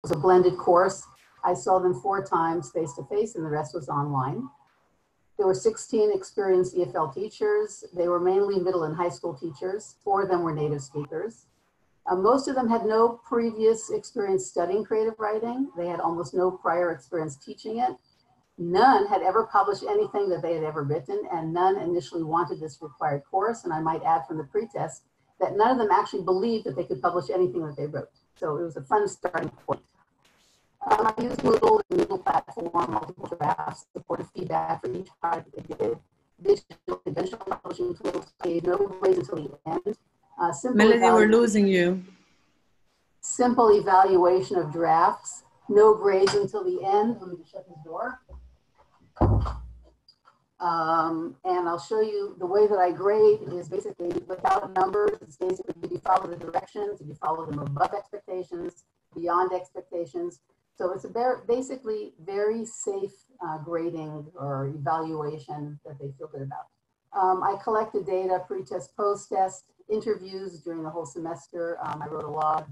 was a blended course. I saw them 4 times face-to-face and the rest was online. There were 16 experienced EFL teachers. They were mainly middle and high school teachers. 4 of them were native speakers. Most of them had no previous experience studying creative writing. They had almost no prior experience teaching it. None had ever published anything that they had ever written, and none initially wanted this required course. And I might add from the pretest that none of them actually believed that they could publish anything that they wrote. So it was a fun starting point. I used Moodle, the Moodle platform, multiple drafts, supported feedback for each project they did. Digital conventional publishing tools gave no grades until the end. Melody, we're losing you. Simple evaluation of drafts, no grades until the end. Let me just shut this door. And I'll show you the way that I grade is basically without numbers. It's basically, did you follow the directions? Did you follow them above expectations, beyond expectations? So it's basically very safe grading or evaluation that they feel good about. I collected data, pre-test, post-test, interviews during the whole semester. I wrote a log,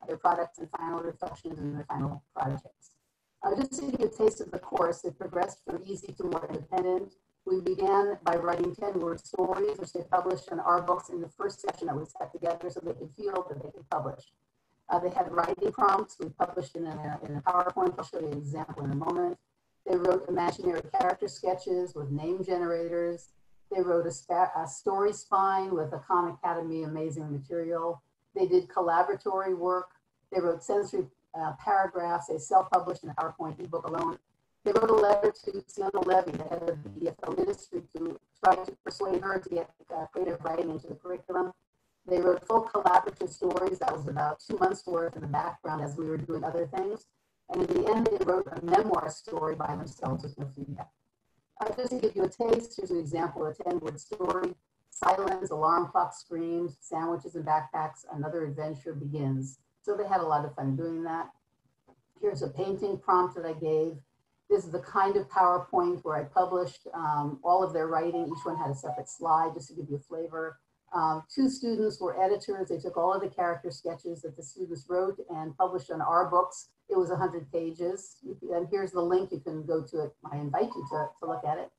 their products and final reflections and their final projects. Just to give you a taste of the course, it progressed from easy to more independent. We began by writing 10-word stories, which they published in our books in the first session that we set together so they could feel that they could publish. They had writing prompts we published in a PowerPoint. I'll show you an example in a moment. They wrote imaginary character sketches with name generators. They wrote a story spine with a Khan Academy amazing material. They did collaboratory work. They wrote sensory paragraphs. They self-published in a PowerPoint ebook alone. They wrote a letter to Sienna Levy, the head of the EFL ministry, to try to persuade her to get creative writing into the curriculum. They wrote full collaborative stories. That was about 2 months worth in the background as we were doing other things. And in the end, they wrote a memoir story by themselves with no feedback. Just to give you a taste, here's an example of a 10-word story. Silence, alarm clock screams, sandwiches and backpacks, another adventure begins. So they had a lot of fun doing that. Here's a painting prompt that I gave. This is the kind of PowerPoint where I published all of their writing. Each one had a separate slide just to give you a flavor. 2 students were editors. They took all of the character sketches that the students wrote and published on our books. It was 100 pages. And here's the link. You can go to it. I invite you to look at it.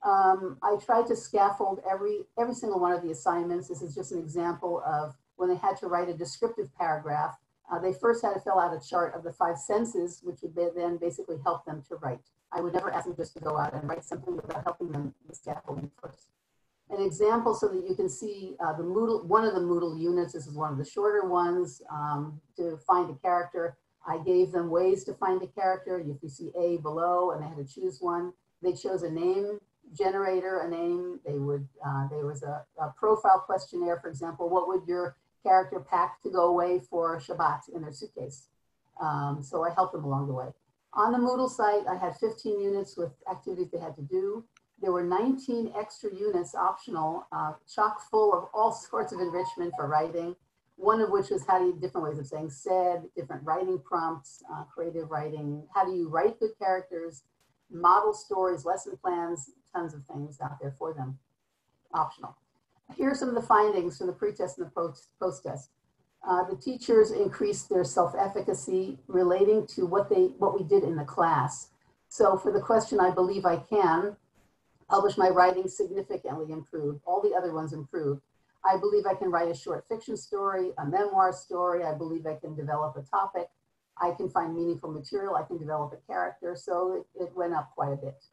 I tried to scaffold every single one of the assignments. This is just an example of when they had to write a descriptive paragraph. They first had to fill out a chart of the 5 senses, which would then basically help them to write. I would never ask them just to go out and write something without helping them with scaffolding first. An example so that you can see the Moodle, one of the Moodle units, this is one of the shorter ones, to find a character. I gave them ways to find a character. If you see A below and they had to choose one, they chose a name generator, a name. They would, there was a profile questionnaire, for example, what would your character pack to go away for Shabbat in their suitcase? So I helped them along the way. On the Moodle site, I had 15 units with activities they had to do. There were 19 extra units optional, chock full of all sorts of enrichment for writing, one of which was different ways of saying said, different writing prompts, creative writing, how do you write good characters, model stories, lesson plans, tons of things out there for them, optional. Here are some of the findings from the pre-test and the post-test. The teachers increased their self-efficacy relating to what we did in the class. So for the question, I believe I can, publish my writing significantly improved. All the other ones improved. I believe I can write a short fiction story, a memoir story. I believe I can develop a topic. I can find meaningful material. I can develop a character. So it went up quite a bit.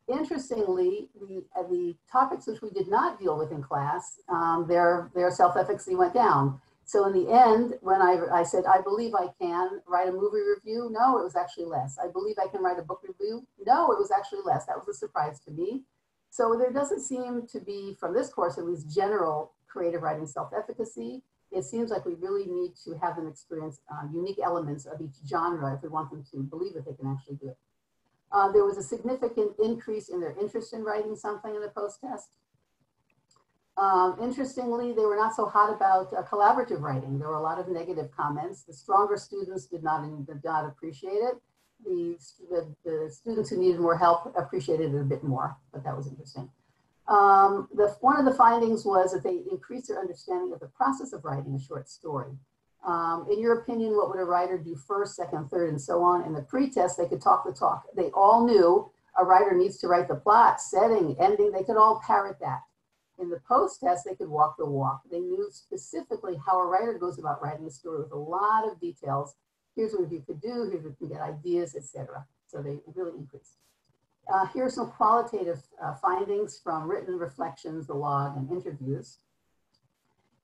Interestingly, the topics which we did not deal with in class, their self-efficacy went down. So in the end, when I said, I believe I can write a movie review, no, it was actually less. I believe I can write a book review, no, it was actually less. That was a surprise to me. So there doesn't seem to be, from this course, at least general creative writing self-efficacy. It seems like we really need to have them experience unique elements of each genre if we want them to believe that they can actually do it. There was a significant increase in their interest in writing something in the post-test. Interestingly, they were not so hot about collaborative writing. There were a lot of negative comments. The stronger students did not appreciate it. The students who needed more help appreciated it a bit more, but that was interesting. One of the findings was that they increased their understanding of the process of writing a short story. In your opinion, what would a writer do first, second, third, and so on? In the pre-test, they could talk the talk. They all knew a writer needs to write the plot, setting, ending. They could all parrot that. In the post-test, they could walk the walk. They knew specifically how a writer goes about writing a story with a lot of details. Here's what you could do, here's what you can get ideas, etc. So they really increased. Here are some qualitative findings from written reflections, the log, and interviews.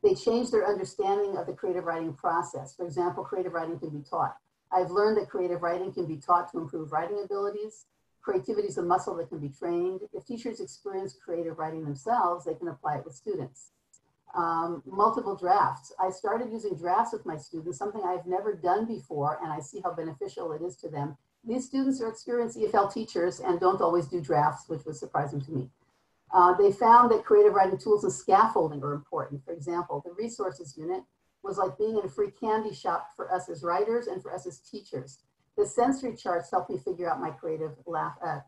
They changed their understanding of the creative writing process. For example, creative writing can be taught. I've learned that creative writing can be taught to improve writing abilities. Creativity is a muscle that can be trained. If teachers experience creative writing themselves, they can apply it with students. Multiple drafts. I started using drafts with my students, something I've never done before, and I see how beneficial it is to them. These students are experienced EFL teachers and don't always do drafts, which was surprising to me. They found that creative writing tools and scaffolding are important. For example, the resources unit was like being in a free candy shop for us as writers and for us as teachers. The sensory charts helped me figure out my creative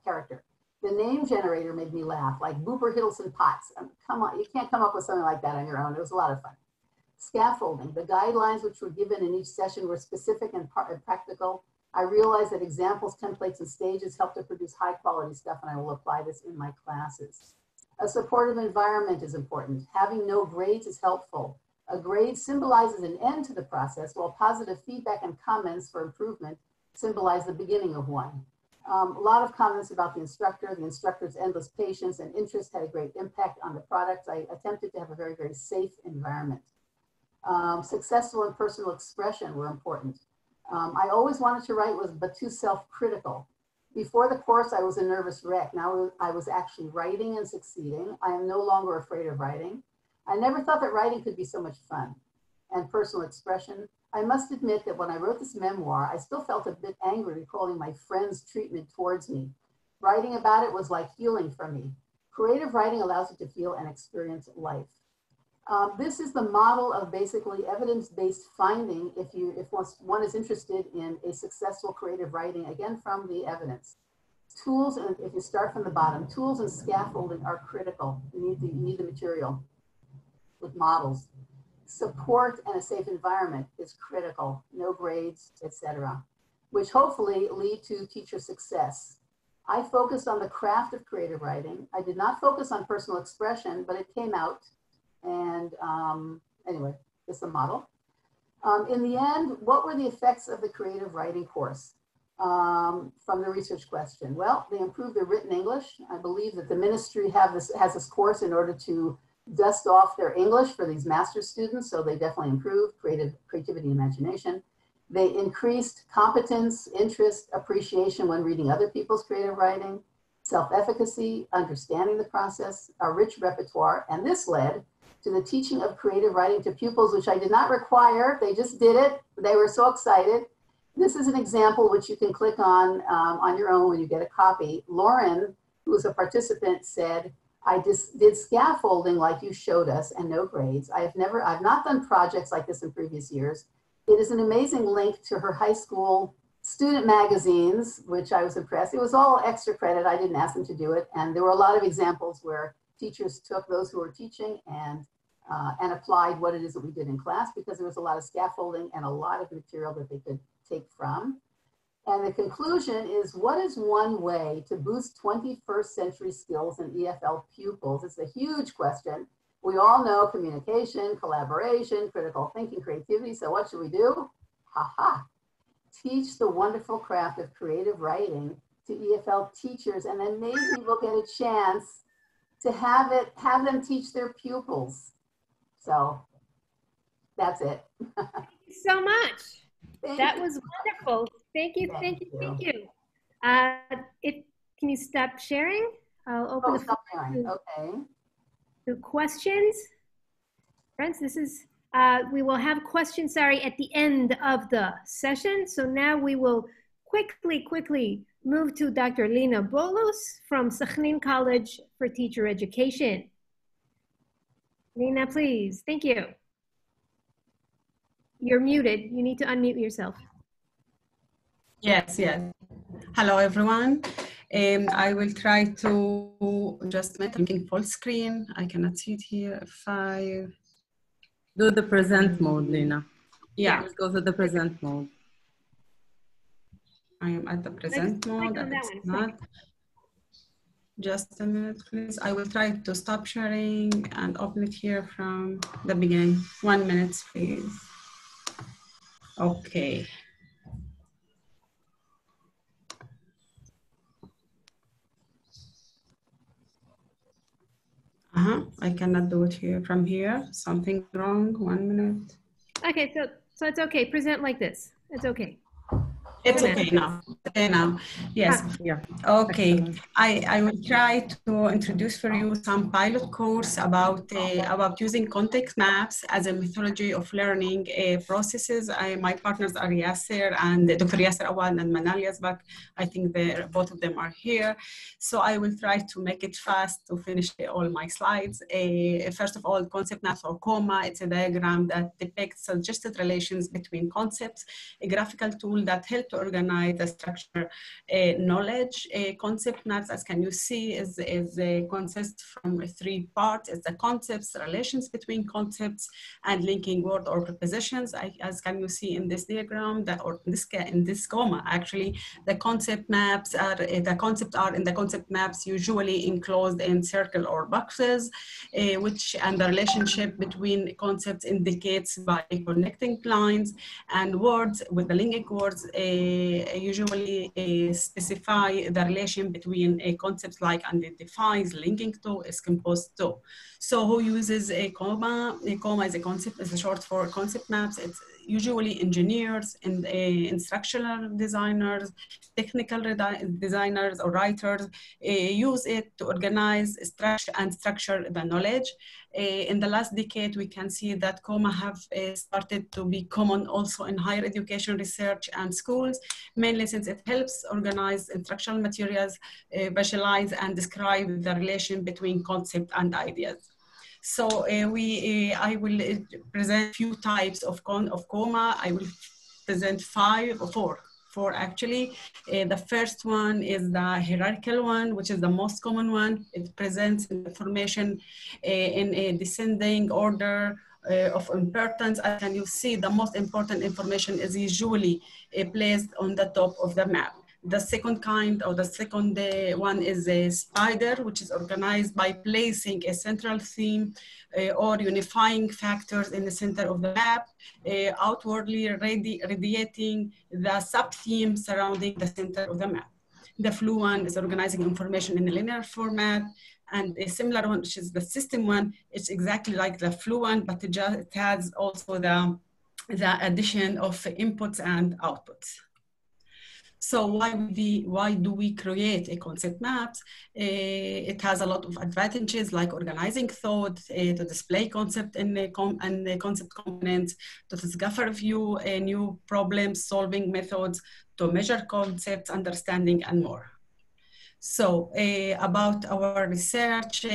character. The name generator made me laugh, like Booper Hiddleston Potts. Come on, you can't come up with something like that on your own. It was a lot of fun. Scaffolding. The guidelines which were given in each session were specific and practical. I realized that examples, templates, and stages help to produce high quality stuff, and I will apply this in my classes. A supportive environment is important. Having no grades is helpful. A grade symbolizes an end to the process, while positive feedback and comments for improvement symbolize the beginning of one. A lot of comments about the instructor's endless patience and interest had a great impact on the product. I attempted to have a very, very safe environment. Successful and personal expression were important. I always wanted to write, but too self-critical. Before the course, I was a nervous wreck. Now I was actually writing and succeeding. I am no longer afraid of writing. I never thought that writing could be so much fun. And personal expression. I must admit that when I wrote this memoir, I still felt a bit angry recalling my friend's treatment towards me. Writing about it was like healing for me. Creative writing allows you to feel and experience life. This is the model of basically evidence-based finding if one is interested in a successful creative writing, again from the evidence. Tools, and if you start from the bottom, tools and scaffolding are critical. You need the material with models. Support and a safe environment is critical, no grades, etc., which hopefully lead to teacher success. I focused on the craft of creative writing. I did not focus on personal expression, but it came out. And anyway, this is a model. In the end, what were the effects of the creative writing course from the research question? Well, they improved their written English. I believe that the ministry has this course in order to dust off their English for these master's students, so they definitely improved creativity and imagination. They increased competence, interest, appreciation when reading other people's creative writing, self-efficacy, understanding the process, a rich repertoire, and this led to the teaching of creative writing to pupils, which I did not require. They just did it. They were so excited. This is an example which you can click on your own when you get a copy. Lauren, who was a participant, said, I just did scaffolding like you showed us and no grades. I've not done projects like this in previous years. It is an amazing link to her high school student magazines, which I was impressed. It was all extra credit. I didn't ask them to do it. And there were a lot of examples where teachers took those who were teaching and applied what it is that we did in class, because there was a lot of scaffolding and a lot of material that they could take from. And the conclusion is, what is one way to boost 21st century skills in EFL pupils? It's a huge question. We all know communication, collaboration, critical thinking, creativity. So what should we do? Teach the wonderful craft of creative writing to EFL teachers, and then maybe we'll get a chance to have them teach their pupils. So that's it. Thank you so much. That was wonderful. Thank you. Can you stop sharing? I'll open the floor. Okay. The questions. Friends, this is, we will have questions, at the end of the session. So now we will quickly move to Dr. Lina Bolos from Sakhnin College for Teacher Education. Lina, please. Thank you. You're muted. You need to unmute yourself. Yes. Hello, everyone. I will try to just make it full screen. I cannot see it here. If I do the present mode, Lina. Yeah. Let's go to the present mode. I am at the present mode. Click on that It's one. not. Just a minute, please. I will try to stop sharing and open it here from the beginning. 1 minute, please. Okay. I cannot do it here from here. Something wrong. 1 minute. Okay, so it's okay. Present like this. It's okay. It's okay now. Okay now. Yes. Yeah. Okay. Excellent. I will try to introduce for you some pilot course about using context maps as a methodology of learning processes. My partners are Yasser and Dr. Yasser Awad and Manal Yazbak. I think both of them are here. So I will try to make it fast to finish all my slides. First of all, concept maps or COMA. It's a diagram that depicts suggested relations between concepts, a graphical tool that helps to organize the structure knowledge. Concept maps, as can you see, consists from 3 parts. It's the concepts, relations between concepts, and linking word or prepositions. As can you see in this diagram, in this comma, actually, the concept maps are in the concept maps usually enclosed in circle or boxes, and the relationship between concepts indicates by connecting lines, and words with the linking words usually specify the relation between concepts like identifies, linking to, is composed to. So who uses a comma? A comma is a short for concept maps. It's usually engineers and instructional designers, technical designers or writers use it to organize, structure the knowledge. In the last decade, we can see that comma have started to be common also in higher education research and schools, mainly since it helps organize instructional materials, visualize and describe the relation between concept and ideas. So I will present few types of comma. I will present four actually. The first one is the hierarchical one, which is the most common one. It presents information in a descending order of importance. As can you see, the most important information is usually placed on the top of the map. The second kind, or the second one, is a spider, which is organized by placing a central theme or unifying factors in the center of the map, outwardly radiating the sub-theme surrounding the center of the map. The flu one is organizing information in a linear format, and a similar one, which is the system one, it's exactly like the flu one, but it has also the addition of inputs and outputs. So why do we create a concept maps? It has a lot of advantages, like organizing thought, to display concept and concept components, to discover new problem solving methods, to measure concepts, understanding, and more. So about our research,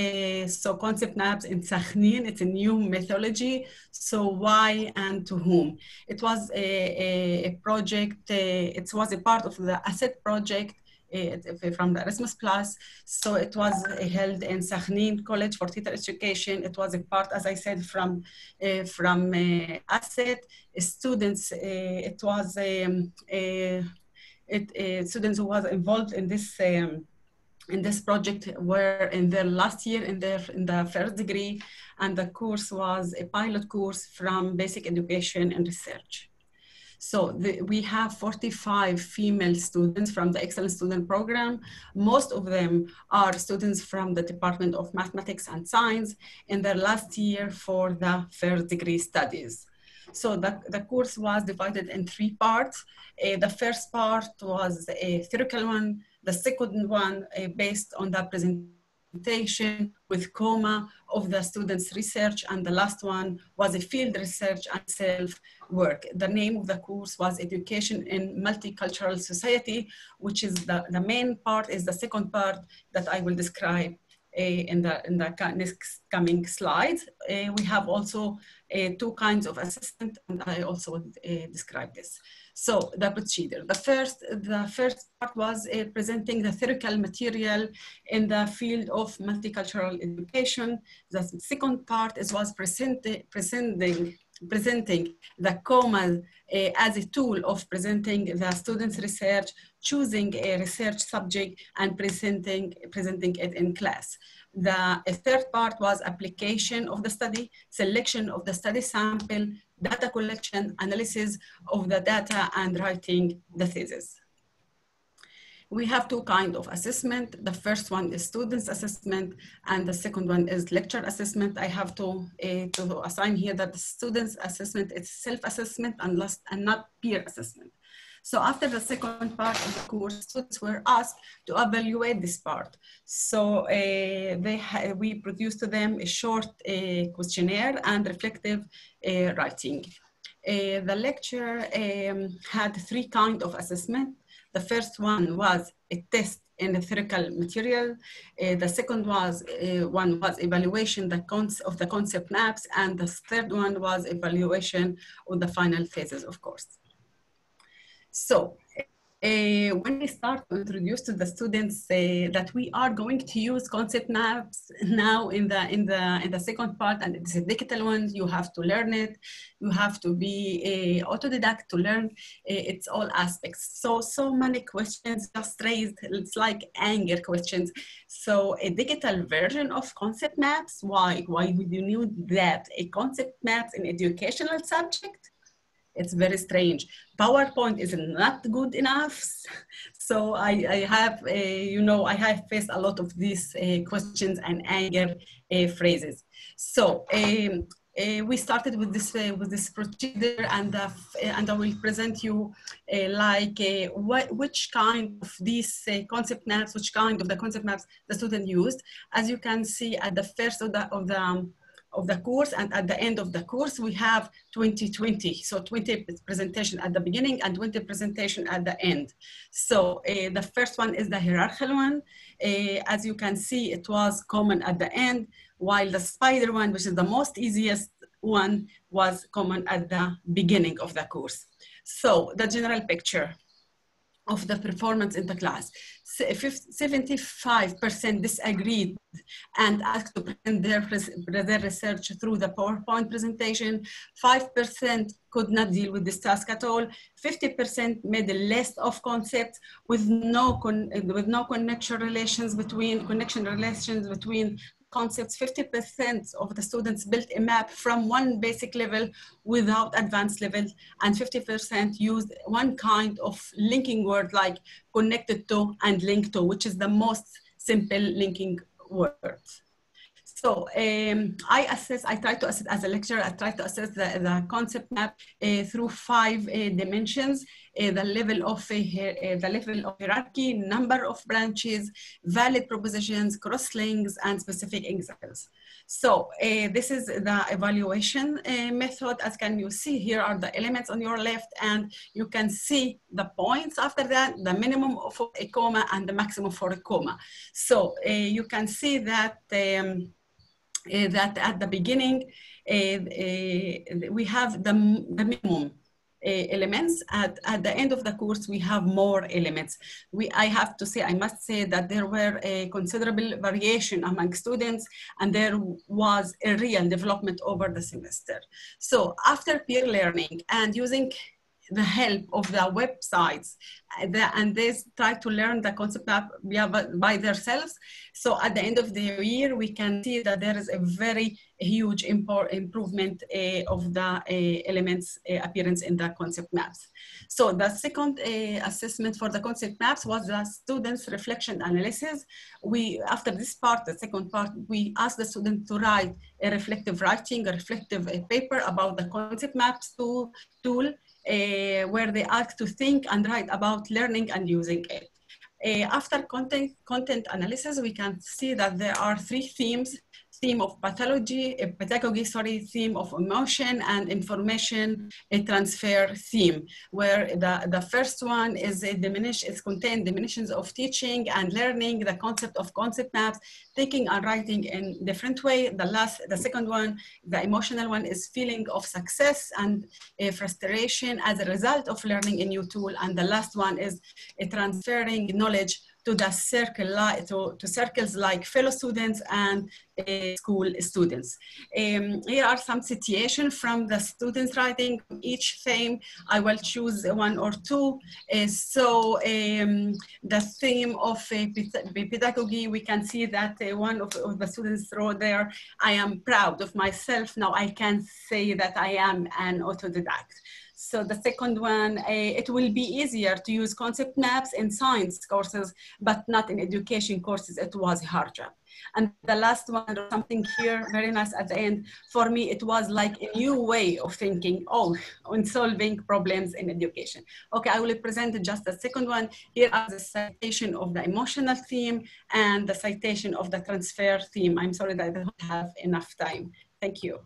so concept maps in Sakhnin, it's a new methodology. So why and to whom? It was a project, it was a part of the ASSET project from the Erasmus Plus. So it was held in Sakhnin College for Theater Education. It was a part, as I said, from ASSET. Students, students who was involved in this project were in their last year in the first degree, and the course was a pilot course from basic education and research. So we have 45 female students from the Excellent Student Program. Most of them are students from the Department of Mathematics and Science in their last year for the first degree studies. So the course was divided in 3 parts. The first part was a theoretical one. The second one based on the presentation with comma of the students' research, and the last one was a field research and self-work. The name of the course was Education in Multicultural Society, which is the main part, is the second part that I will describe in the next coming slides. We have also 2 kinds of assessment, and I also will describe this. So the procedure, the first part was presenting the theoretical material in the field of multicultural education. The second part was presenting presenting the commas as a tool of presenting the student's research, choosing a research subject, and presenting it in class. The third part was application of the study, selection of the study sample, data collection, analysis of the data, and writing the thesis. We have two kinds of assessment. The first one is students assessment, and the second one is lecture assessment. I have to assign here that the students assessment is self-assessment and not peer assessment. So after the second part of the course, students were asked to evaluate this part. So we produced to them a short questionnaire and reflective writing. The lecture had three kinds of assessment. The first one was a test in theoretical material. The second one was evaluation of the concept maps, and the third one was evaluation of the final thesis, of course. So when we start to introduce to the students that we are going to use concept maps now in the second part, and it's a digital one, you have to learn it. You have to be autodidact to learn its all aspects. So many questions just raised. It's like anger questions. So a digital version of concept maps. Why would you need that? A concept maps in educational subject? It's very strange. PowerPoint is not good enough. So I have faced a lot of these questions and anger phrases. So we started with this procedure, and I will present you which kind of these concept maps, which kind of the concept maps the student used. As you can see at the first of the course, and at the end of the course we have 20/20, so 20 presentation at the beginning and 20 presentation at the end. So the first one is the hierarchical one. As you can see, it was common at the end, while the spider one, which is the most easiest one, was common at the beginning of the course. So the general picture of the performance in the class. 75% disagreed and asked to present their research through the PowerPoint presentation. 5% could not deal with this task at all. 50% made a list of concepts with no connection relations between concepts. 50% of the students built a map from one basic level without advanced level, and 50% used one kind of linking word like connected to and linked to, which is the most simple linking word. So I try to assess as a lecturer, I try to assess the concept map through 5 dimensions: the level of hierarchy, number of branches, valid propositions, cross-links, and specific examples. So this is the evaluation method. As can you see, here are the elements on your left, and you can see the points after that, the minimum for a comma and the maximum for a comma. So you can see that that at the beginning, we have the minimum elements. At the end of the course, we have more elements. I must say that there were a considerable variation among students, and there was a real development over the semester. So after peer learning and using the help of the websites, and they try to learn the concept by themselves. So at the end of the year, we can see that there is a very huge improvement of the elements appearance in the concept maps. So the second assessment for the concept maps was the students' reflection analysis. After this part, the second part, we asked the student to write a reflective writing, a reflective paper about the concept maps tool, where they asked to think and write about learning and using it. After content analysis, we can see that there are 3 themes: theme of pedagogy, theme of emotion, and information transfer theme, where the first one is contained definitions of teaching and learning, the concept of concept maps, thinking and writing in different way. The second one, the emotional one, is feeling of success and frustration as a result of learning a new tool. And the last one is transferring knowledge to the circle, to circles like fellow students and school students. Here are some situations from the students writing. Each theme, I will choose one or two. The theme of pedagogy, we can see that one of the students wrote there, I am proud of myself. Now I can say that I am an autodidact. So the second one, it will be easier to use concept maps in science courses, but not in education courses. It was a hard job. And the last one, or something here, very nice at the end, for me, it was like a new way of thinking, on solving problems in education. Okay, I will present just the second one. Here are the citation of the emotional theme and the citation of the transfer theme. I'm sorry that I don't have enough time. Thank you.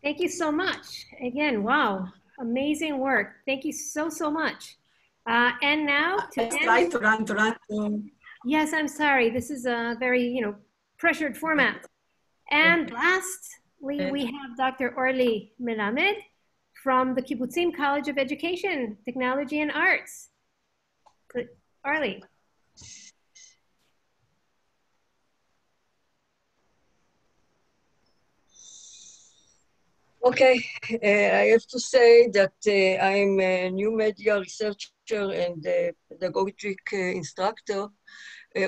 Thank you so much. Again, wow, amazing work. Thank you so, so much. And now to try to run. Yes, I'm sorry. This is a very, pressured format. And lastly, we have Dr. Orly Melamed from the Kibbutzim College of Education, Technology and Arts. Orly. Okay, I have to say that I'm a new media researcher and pedagogic instructor,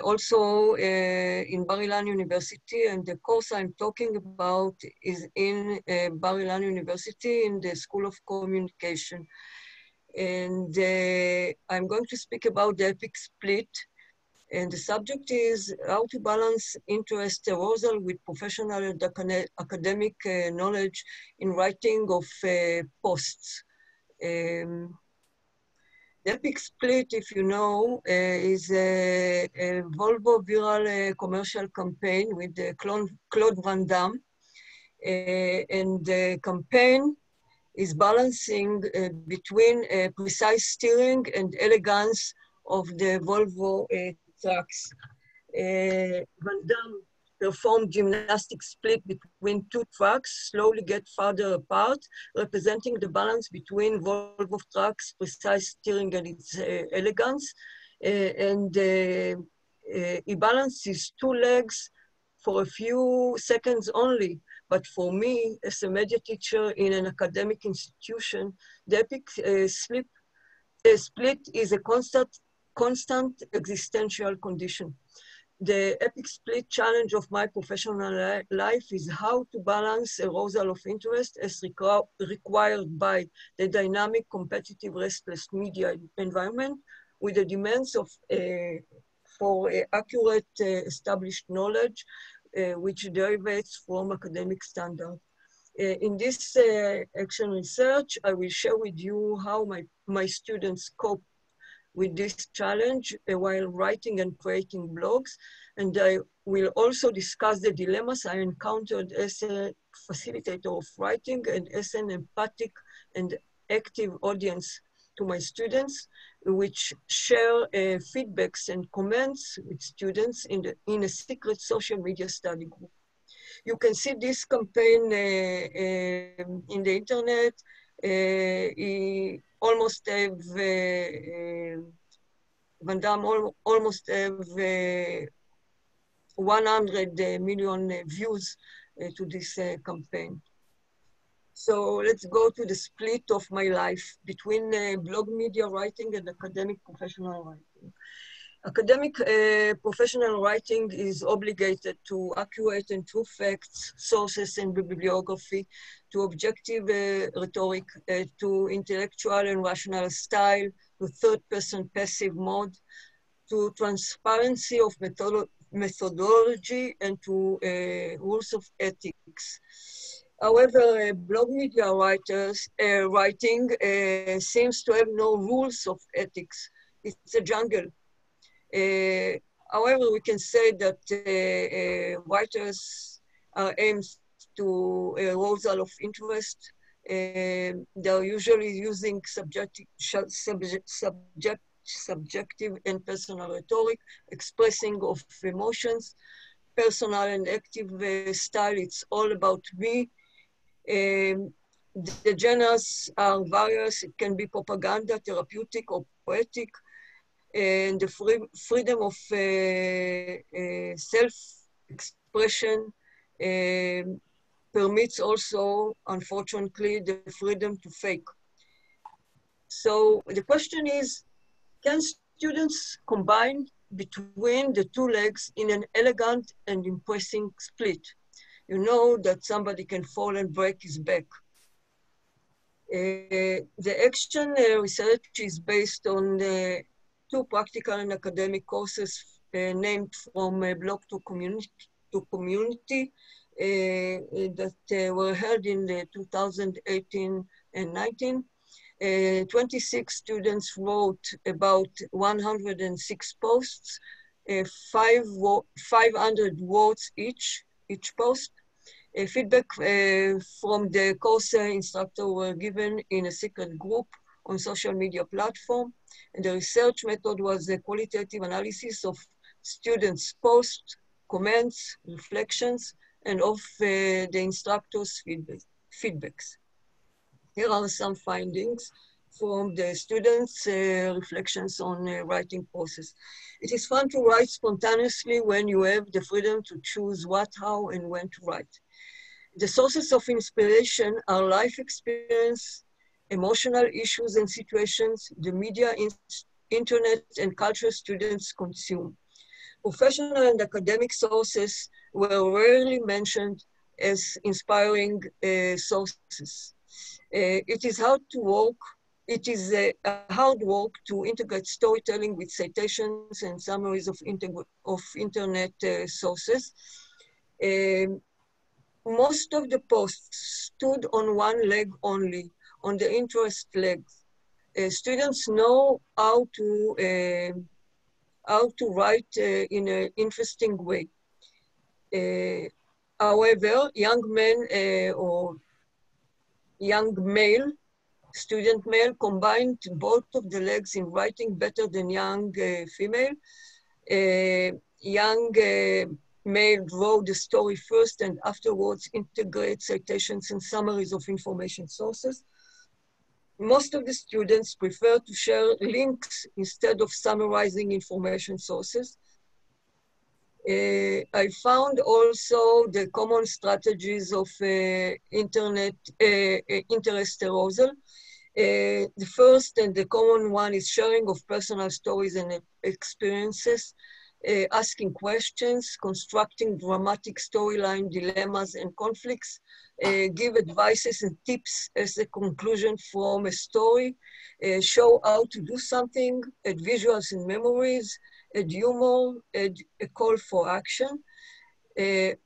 also in Bar-Ilan University, and the course I'm talking about is in Bar-Ilan University in the School of Communication. And I'm going to speak about the epic split. And the subject is how to balance interest arousal with professional and academic knowledge in writing of posts. The epic split, if you know, is a Volvo viral commercial campaign with Claude Van Damme. And the campaign is balancing between precise steering and elegance of the Volvo trucks. Van Damme performed gymnastic split between two trucks, slowly get farther apart, representing the balance between Volvo trucks' precise steering and its elegance. He balanced his two legs for a few seconds only. But for me, as a media teacher in an academic institution, the epic split is a constant existential condition. The epic split challenge of my professional life is how to balance arousal of interest as required by the dynamic, competitive, restless media environment with the demands for accurate established knowledge, which derivates from academic standards. In this action research, I will share with you how my students cope with this challenge while writing and creating blogs. And I will also discuss the dilemmas I encountered as a facilitator of writing and as an empathic and active audience to my students, which share feedbacks and comments with students in a secret social media study group. You can see this campaign in the internet. Almost have, Van Damme almost have 100 million views to this campaign. So let's go to the split of my life between blog media writing and academic professional writing. Academic professional writing is obligated to accurate and true facts, sources and bibliography, to objective rhetoric, to intellectual and rational style, to third-person passive mode, to transparency of methodology, and to rules of ethics. However, blog media writing seems to have no rules of ethics. It's a jungle. However, we can say that writers are aimed to arousal of interest. They're usually using subjective and personal rhetoric, expressing of emotions, personal and active style. It's all about me. The genres are various. It can be propaganda, therapeutic, or poetic. and the freedom of self-expression permits also, unfortunately, the freedom to fake. So the question is, can students combine between the two legs in an elegant and impressive split? You know that somebody can fall and break his back. The action research is based on two practical and academic courses named From Block to Community that were held in 2018 and 19. 26 students wrote about 106 posts, 500 words each post. Feedback from the course instructor were given in a secret group on social media platform. And the research method was a qualitative analysis of students' posts, comments, reflections, and of the instructor's feedbacks. Here are some findings from the students' reflections on writing process. It is fun to write spontaneously when you have the freedom to choose what, how, and when to write. The sources of inspiration are life experience, emotional issues and situations, the media, internet, and culture students consume. Professional and academic sources were rarely mentioned as inspiring sources. It is hard work to integrate storytelling with citations and summaries of internet sources. Most of the posts stood on one leg only, on the interest legs. Students know how to write in an interesting way. However, young men or young male, student male, combined both of the legs in writing better than young female. Young male wrote the story first and afterwards integrate citations and summaries of information sources. Most of the students prefer to share links instead of summarizing information sources. I found also the common strategies of interest arousal. The first and the common one is sharing of personal stories and experiences, asking questions, constructing dramatic storyline dilemmas and conflicts, give advices and tips as a conclusion from a story, show how to do something, add visuals and memories, add humor, add a call for action.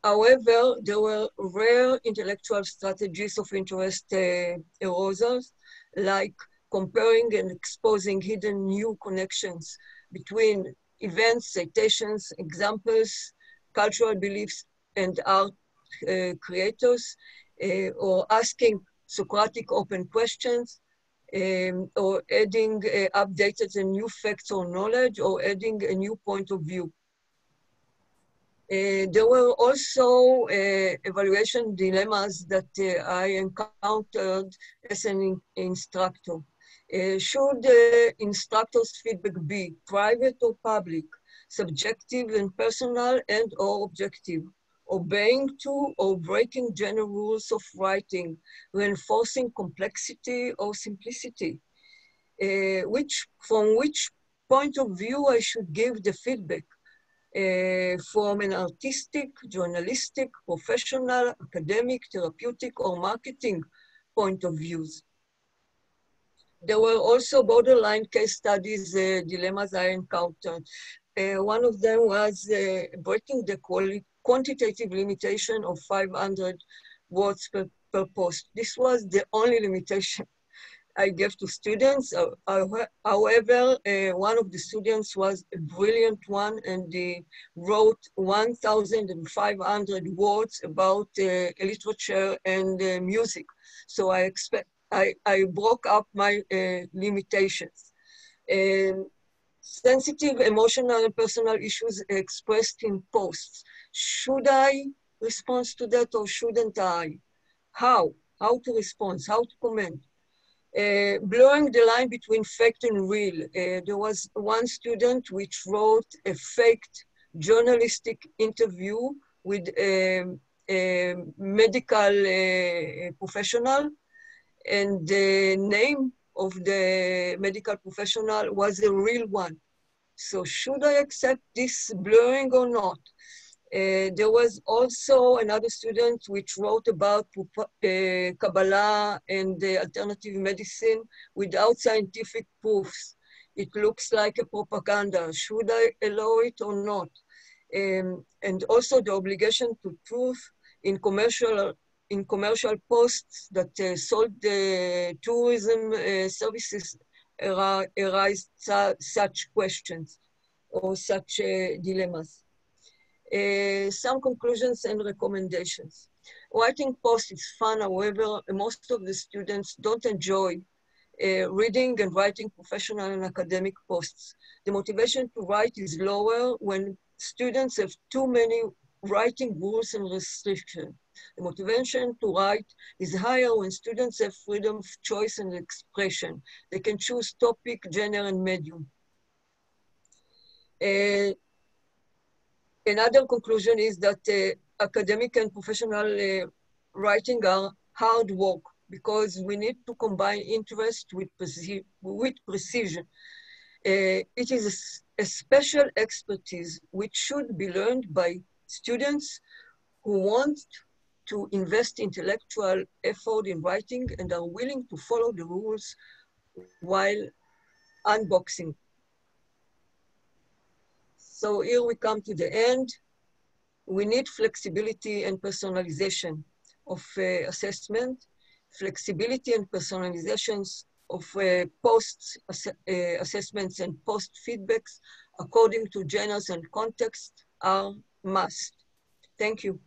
However, there were rare intellectual strategies of interest arousals, like comparing and exposing hidden new connections between events, citations, examples, cultural beliefs, and art creators, or asking Socratic open questions, or adding updated and new facts or knowledge, or adding a new point of view. There were also evaluation dilemmas that I encountered as an instructor. Should the instructor's feedback be private or public, subjective and personal and or objective, obeying to or breaking general rules of writing, reinforcing complexity or simplicity? From which point of view I should give the feedback? From an artistic, journalistic, professional, academic, therapeutic, or marketing point of views. There were also borderline case studies, dilemmas I encountered. One of them was breaking the quantitative limitation of 500 words per post. This was the only limitation I gave to students. However, one of the students was a brilliant one, and he wrote 1,500 words about literature and music. So I broke up my limitations. Sensitive, emotional, and personal issues expressed in posts. Should I respond to that or shouldn't I? How to respond, how to comment? Blurring the line between fact and real. There was one student which wrote a faked journalistic interview with a medical professional, and the name of the medical professional was a real one. So should I accept this blurring or not? There was also another student which wrote about Kabbalah and alternative medicine without scientific proofs. It looks like a propaganda. Should I allow it or not? And also the obligation to truth in commercial posts that sold the tourism services arise such questions or such dilemmas. Some conclusions and recommendations. Writing posts is fun, however, most of the students don't enjoy reading and writing professional and academic posts. The motivation to write is lower when students have too many writing rules and restrictions. The motivation to write is higher when students have freedom of choice and expression. They can choose topic, genre, and medium. Another conclusion is that academic and professional writing are hard work because we need to combine interest with precision. It is a special expertise which should be learned by students who want to invest intellectual effort in writing and are willing to follow the rules while unboxing. So here we come to the end. We need flexibility and personalization of assessment, flexibility and personalizations of post assessments and post feedbacks according to genres and context are must. Thank you.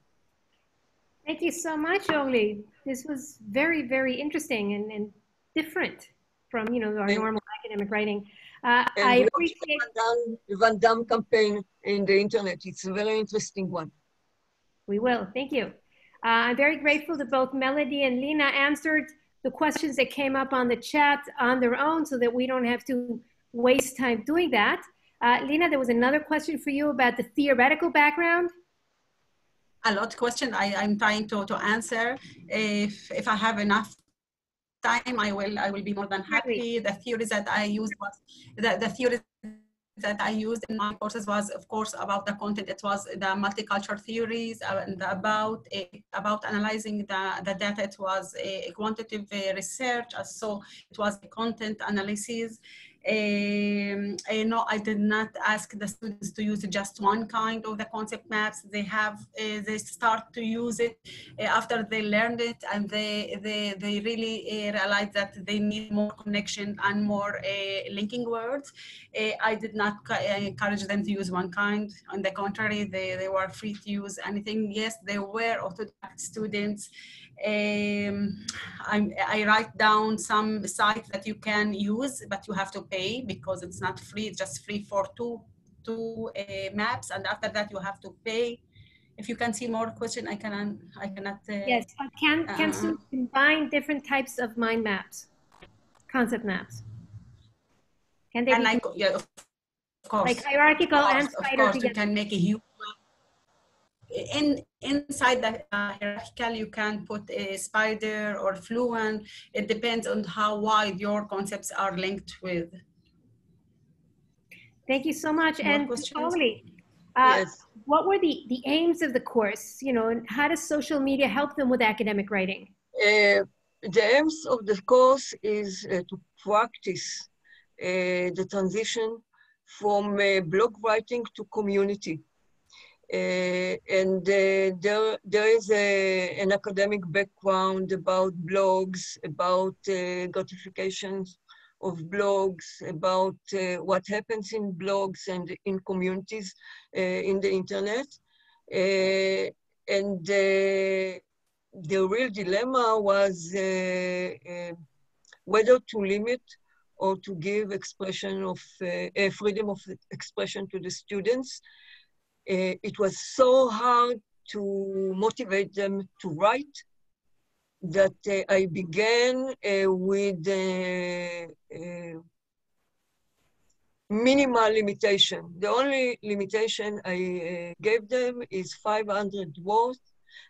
Thank you so much, Oli. This was very, very interesting and different from our normal academic writing. I appreciate the Van Damme campaign in the internet. It's a very interesting one. We will. Thank you. I'm very grateful that both Melody and Lina answered the questions that came up on the chat on their own so that we don't have to waste time doing that. Lina, there was another question for you about the theoretical background. A lot of questions I'm trying to answer. If I have enough time, I will be more than happy. The theories that I used was the theories that I used in my courses was, of course, about the content. It was the multicultural theories and about analyzing the data. It was a quantitative research, so it was a content analysis. No, I did not ask the students to use just one kind of the concept maps. They start to use it after they learned it, and they really realize that they need more connection and more linking words. I did not encourage them to use one kind. On the contrary, they were free to use anything. Yes, they were autodidact students. I write down some sites that you can use, but you have to pay because it's not free. It's just free for two maps, and after that you have to pay. If you can see more question, I cannot. Yes, can students combine different types of mind maps, concept maps? Can they? Yeah, of course. Like hierarchical and spider of course, together. you can make a huge. Inside the hierarchical, you can put a spider or fluent. It depends on how wide your concepts are linked with. Thank you so much. More and questions? Oli, Yes. what were the aims of the course? And how does social media help them with academic writing? The aims of the course is to practice the transition from blog writing to community. And there is an academic background about blogs, about gratifications of blogs, about what happens in blogs and in communities in the internet. And the real dilemma was whether to limit or to give expression of freedom of expression to the students. It was so hard to motivate them to write that I began with minimal limitation. The only limitation I gave them is 500 words.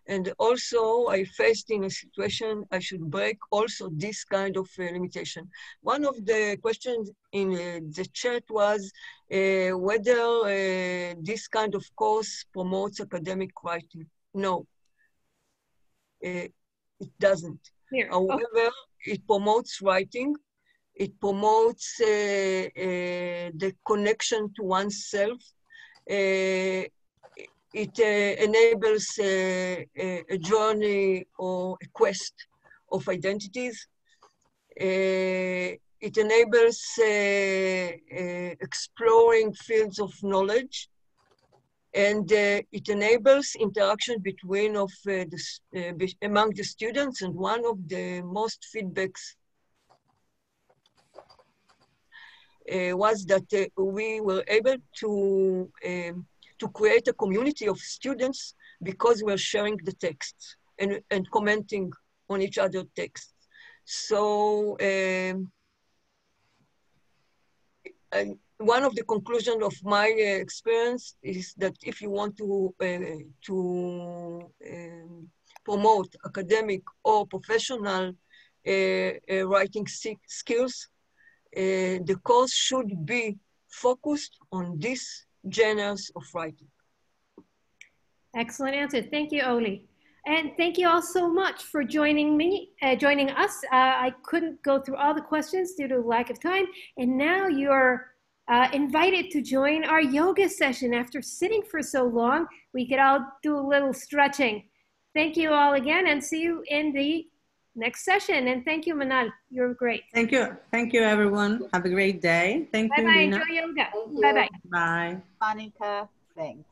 And also I faced in a situation I should break also this kind of limitation. One of the questions in the chat was whether this kind of course promotes academic writing. No, it doesn't. Here. However, it promotes writing. It promotes the connection to oneself. It enables a journey or a quest of identities. It enables exploring fields of knowledge. And it enables interaction between among the students. And one of the most feedbacks was that we were able to create a community of students because we're sharing the texts and commenting on each other's texts. So one of the conclusions of my experience is that if you want to promote academic or professional writing skills, the course should be focused on these genres of writing. Excellent answer. Thank you, Oli. And thank you all so much for joining us. I couldn't go through all the questions due to lack of time. And now you're invited to join our yoga session. After sitting for so long, we could all do a little stretching. Thank you all again, and see you in the next session. And thank you, Manal. You're great. Thank you. Thank you, everyone. Have a great day. Thank you, Bye-bye. Lina. Enjoy yoga. Thank you. Bye-bye. Bye. Monica, thanks.